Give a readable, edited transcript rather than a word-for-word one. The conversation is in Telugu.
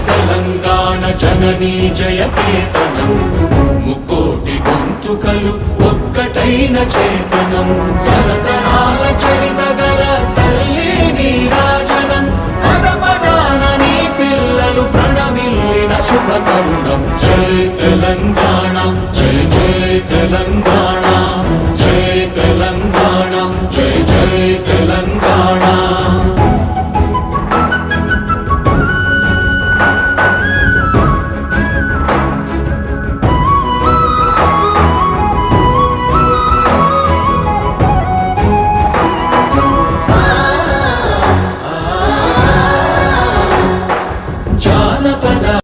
తెలంగాణ జననీ జయకేతనం ముక్కోటి గొంతుకలు ఒక్కటైన చేతనం తరతరాల చరిత గల తల్లి నీరాజనం పద పదాన నీ పిల్లలు ప్రణమిల్లిన శుభ తరుణం జై తెలంగాణ జై జై తెలంగాణ జై తెలంగాణ జై జై తెలంగాణ